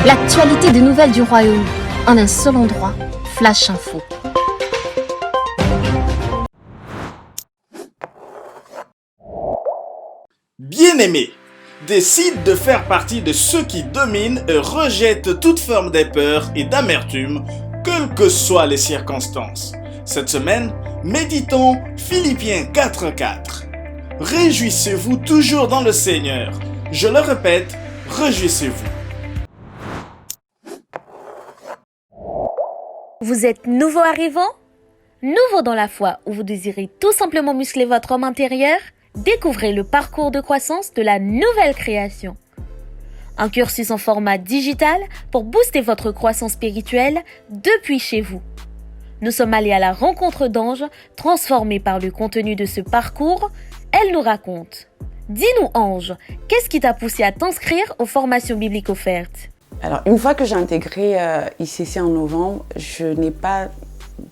L'actualité des nouvelles du royaume en un seul endroit, Flash Info. Bien-aimé, décide de faire partie de ceux qui dominent et rejettent toute forme de peur et d'amertume, quelles que soient les circonstances. Cette semaine, méditons Philippiens 4:4. Réjouissez-vous toujours dans le Seigneur. Je le répète, réjouissez-vous. Vous êtes nouveau arrivant? Nouveau dans la foi ou vous désirez tout simplement muscler votre homme intérieur? Découvrez le parcours de croissance de la nouvelle création. Un cursus en format digital pour booster votre croissance spirituelle depuis chez vous. Nous sommes allés à la rencontre d'Ange, transformés par le contenu de ce parcours. Elle nous raconte. Dis-nous Ange, qu'est-ce qui t'a poussé à t'inscrire aux formations bibliques offertes? Alors, une fois que j'ai intégré ICC en novembre, je n'ai pas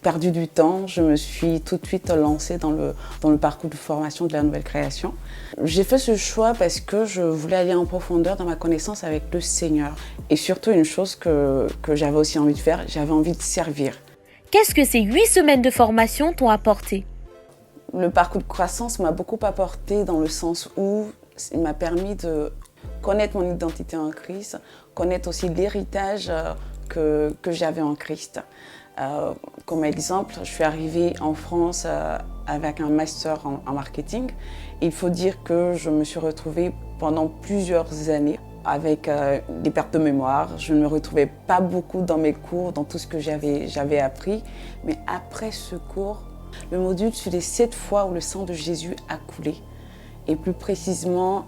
perdu du temps. Je me suis tout de suite lancée dans le parcours de formation de la nouvelle création. J'ai fait ce choix parce que je voulais aller en profondeur dans ma connaissance avec le Seigneur. Et surtout, une chose que j'avais aussi envie de faire, j'avais envie de servir. Qu'est-ce que ces 8 semaines de formation t'ont apporté? Le parcours de croissance m'a beaucoup apporté dans le sens où il m'a permis de connaître mon identité en Christ, connaître aussi l'héritage que j'avais en Christ. Comme exemple, je suis arrivée en France avec un master en marketing. Il faut dire que je me suis retrouvée pendant plusieurs années avec des pertes de mémoire. Je ne me retrouvais pas beaucoup dans mes cours, dans tout ce que j'avais appris. Mais après ce cours, le module sur les 7 fois où le sang de Jésus a coulé, et plus précisément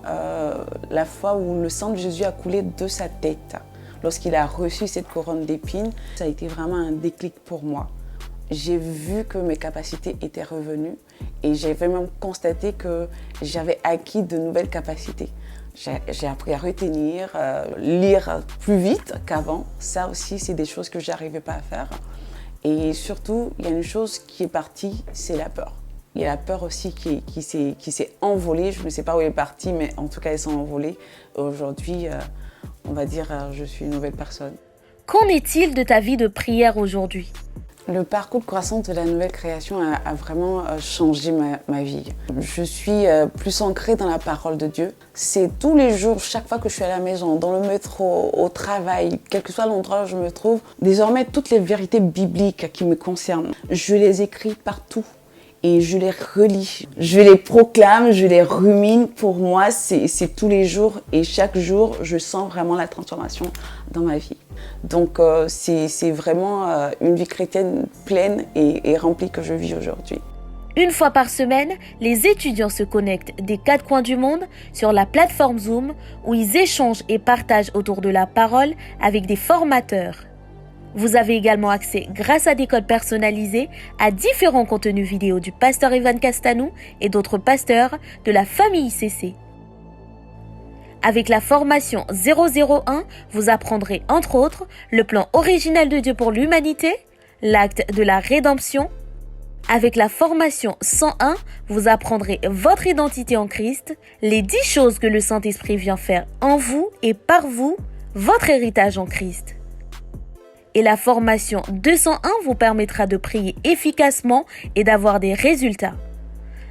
la fois où le sang de Jésus a coulé de sa tête. Lorsqu'il a reçu cette couronne d'épines, ça a été vraiment un déclic pour moi. J'ai vu que mes capacités étaient revenues et j'ai vraiment constaté que j'avais acquis de nouvelles capacités. J'ai appris à retenir, lire plus vite qu'avant. Ça aussi, c'est des choses que je n'arrivais pas à faire. Et surtout, il y a une chose qui est partie, c'est la peur. Il y a la peur aussi qui s'est envolée. Je ne sais pas où elle est partie, mais en tout cas, elle s'est envolée. Aujourd'hui, on va dire, je suis une nouvelle personne. Qu'en est-il de ta vie de prière aujourd'hui? Le parcours de croissance de la nouvelle création a vraiment changé ma vie. Je suis plus ancrée dans la parole de Dieu. C'est tous les jours, chaque fois que je suis à la maison, dans le métro, au travail, quel que soit l'endroit où je me trouve, désormais toutes les vérités bibliques qui me concernent, je les écris partout. Et je les relis, je les proclame, je les rumine. Pour moi, c'est tous les jours et chaque jour, je sens vraiment la transformation dans ma vie. Donc, c'est vraiment une vie chrétienne pleine et remplie que je vis aujourd'hui. Une fois par semaine, les étudiants se connectent des 4 coins du monde sur la plateforme Zoom où ils échangent et partagent autour de la parole avec des formateurs. Vous avez également accès, grâce à des codes personnalisés, à différents contenus vidéo du pasteur Evan Castanou et d'autres pasteurs de la famille ICC. Avec la formation 001, vous apprendrez entre autres le plan original de Dieu pour l'humanité, l'acte de la rédemption. Avec la formation 101, vous apprendrez votre identité en Christ, les 10 choses que le Saint-Esprit vient faire en vous et par vous, votre héritage en Christ. Et la formation 201 vous permettra de prier efficacement et d'avoir des résultats,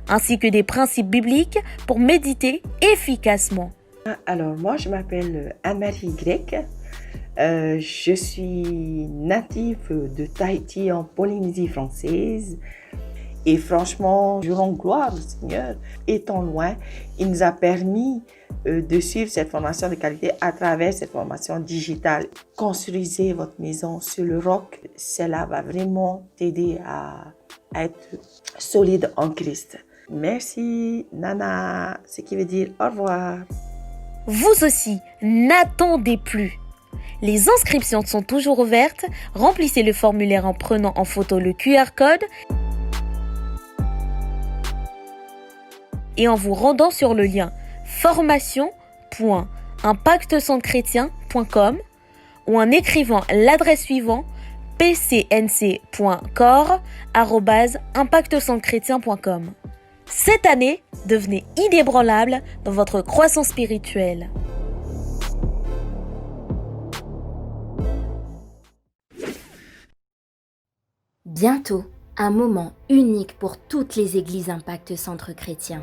ainsi que des principes bibliques pour méditer efficacement. Alors moi, je m'appelle Anne-Marie Grec. Je suis native de Tahiti en Polynésie française. Et franchement, je rends gloire au Seigneur. Étant loin, il nous a permis de suivre cette formation de qualité à travers cette formation digitale. Construisez votre maison sur le roc. Cela va vraiment t'aider à être solide en Christ. Merci, Nana, ce qui veut dire au revoir. Vous aussi, n'attendez plus. Les inscriptions sont toujours ouvertes. Remplissez le formulaire en prenant en photo le QR code et en vous rendant sur le lien formation.impactcentrechrétien.com ou en écrivant l'adresse suivante pcnc.corps@impactcentrechrétien.com. Cette année, devenez inébranlable dans votre croissance spirituelle. Bientôt, un moment unique pour toutes les églises Impact Centre Chrétien.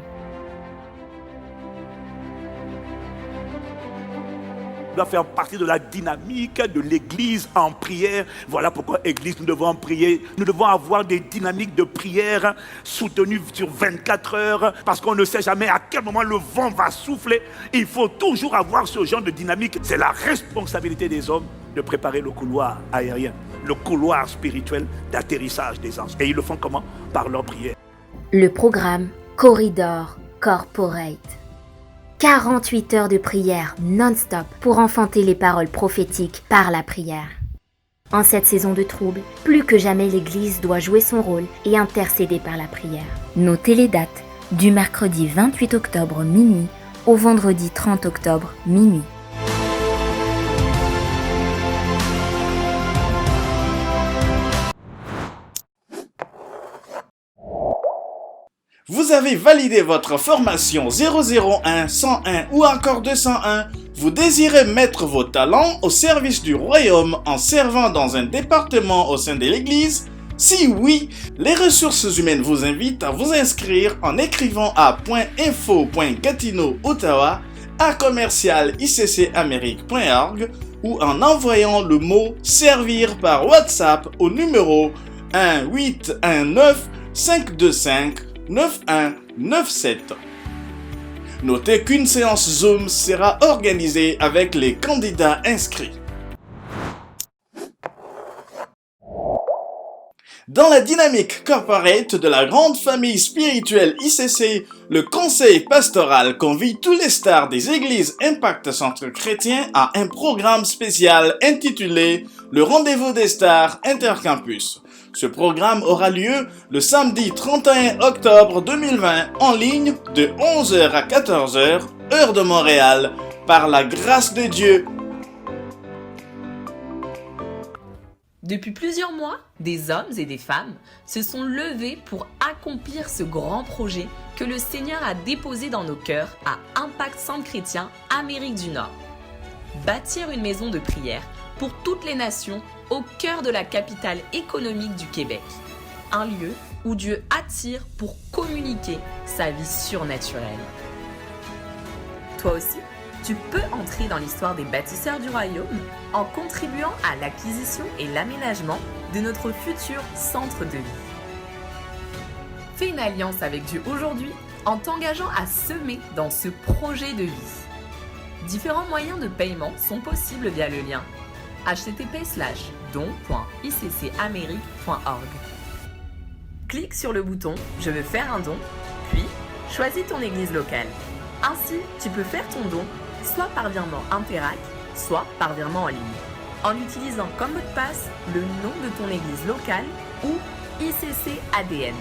Doit faire partie de la dynamique de l'église en prière. Voilà pourquoi église, nous devons prier. Nous devons avoir des dynamiques de prière soutenues sur 24 heures parce qu'on ne sait jamais à quel moment le vent va souffler. Il faut toujours avoir ce genre de dynamique. C'est la responsabilité des hommes de préparer le couloir aérien, le couloir spirituel d'atterrissage des anges. Et ils le font comment? Par leur prière. Le programme Corridor Corporate. 48 heures de prière non-stop pour enfanter les paroles prophétiques par la prière. En cette saison de troubles, plus que jamais l'Église doit jouer son rôle et intercéder par la prière. Notez les dates du mercredi 28 octobre minuit au vendredi 30 octobre minuit. Vous avez validé votre formation 001, 101 ou encore 201. Vous désirez mettre vos talents au service du royaume en servant dans un département au sein de l'Église? Si oui, les ressources humaines vous invitent à vous inscrire en écrivant à .info.gatineau-ottawa@iccamerique.org ou en envoyant le mot « Servir » par WhatsApp au numéro 1-819-525-9197. Notez qu'une séance Zoom sera organisée avec les candidats inscrits. Dans la dynamique corporate de la grande famille spirituelle ICC, le conseil pastoral convie tous les stars des églises Impact Centre Chrétien à un programme spécial intitulé « Le rendez-vous des stars Intercampus ». Ce programme aura lieu le samedi 31 octobre 2020 en ligne de 11h à 14h, heure de Montréal, par la grâce de Dieu. Depuis plusieurs mois, des hommes et des femmes se sont levés pour accomplir ce grand projet que le Seigneur a déposé dans nos cœurs à Impact Centre Chrétien, Amérique du Nord. Bâtir une maison de prière pour toutes les nations au cœur de la capitale économique du Québec. Un lieu où Dieu attire pour communiquer sa vie surnaturelle. Toi aussi, tu peux entrer dans l'histoire des bâtisseurs du royaume en contribuant à l'acquisition et l'aménagement de notre futur centre de vie. Fais une alliance avec Dieu aujourd'hui en t'engageant à semer dans ce projet de vie. Différents moyens de paiement sont possibles via le lien http:/don.iccamerique.org. Clique sur le bouton « Je veux faire un don », puis choisis ton église locale. Ainsi, tu peux faire ton don soit par virement Interac, soit par virement en ligne, en utilisant comme mot de passe le nom de ton église locale ou ICC ADN.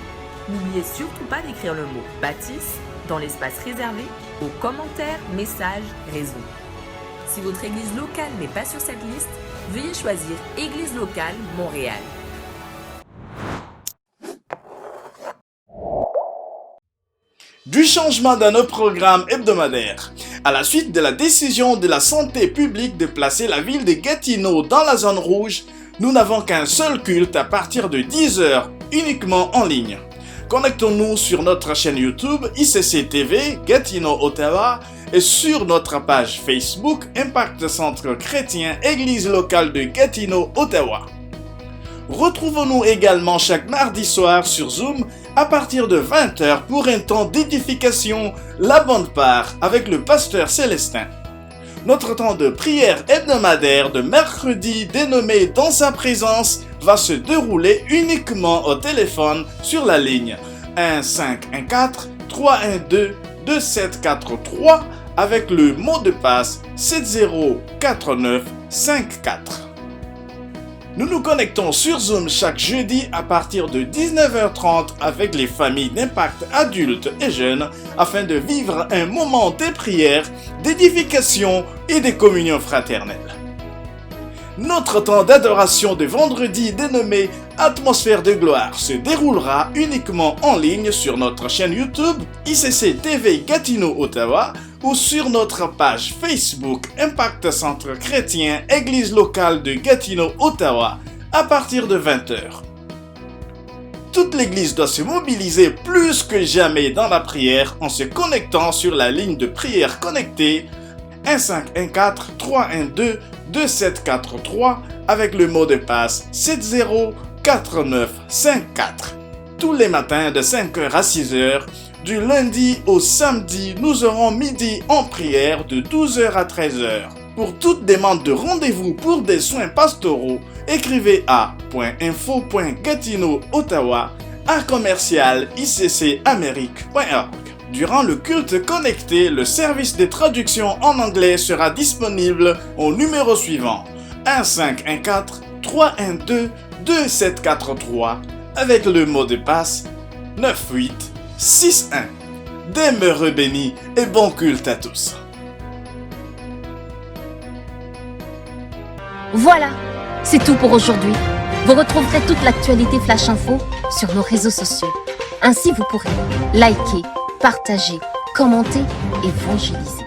N'oubliez surtout pas d'écrire le mot « bâtisse » dans l'espace réservé aux commentaires, messages, réseaux. Si votre église locale n'est pas sur cette liste, veuillez choisir Église locale Montréal. Du changement dans nos programmes hebdomadaires. À la suite de la décision de la santé publique de placer la ville de Gatineau dans la zone rouge, nous n'avons qu'un seul culte à partir de 10h, uniquement en ligne. Connectons-nous sur notre chaîne YouTube ICC TV Gatineau Ottawa et sur notre page Facebook Impact Centre Chrétien Église locale de Gatineau Ottawa. Retrouvons-nous également chaque mardi soir sur Zoom à partir de 20h pour un temps d'édification, la bonne part avec le pasteur Célestin. Notre temps de prière hebdomadaire de mercredi dénommé Dans sa présence va se dérouler uniquement au téléphone sur la ligne 1-514-312-2743 avec le mot de passe 704954. Nous nous connectons sur Zoom chaque jeudi à partir de 19h30 avec les familles d'impact adultes et jeunes afin de vivre un moment de prière, d'édification et de communion fraternelle. Notre temps d'adoration de vendredi dénommé Atmosphère de gloire se déroulera uniquement en ligne sur notre chaîne YouTube ICC TV Gatineau Ottawa ou sur notre page Facebook Impact Centre Chrétien Église locale de Gatineau Ottawa à partir de 20h. toute l'Église doit se mobiliser plus que jamais dans la prière en se connectant sur la ligne de prière connectée 1514 312 2743 avec le mot de passe 704954. Tous les matins de 5h à 6h, du lundi au samedi, nous aurons midi en prière de 12h à 13h. Pour toute demande de rendez-vous pour des soins pastoraux, écrivez à .info.gatino-ottawa@iccamerique.org. Durant le culte connecté, le service de traduction en anglais sera disponible au numéro suivant 1514 312 2743 avec le mot de passe 9861. Demeurez bénis et bon culte à tous. Voilà, c'est tout pour aujourd'hui. Vous retrouverez toute l'actualité Flash Info sur nos réseaux sociaux. Ainsi, vous pourrez liker, partager, commenter, évangéliser.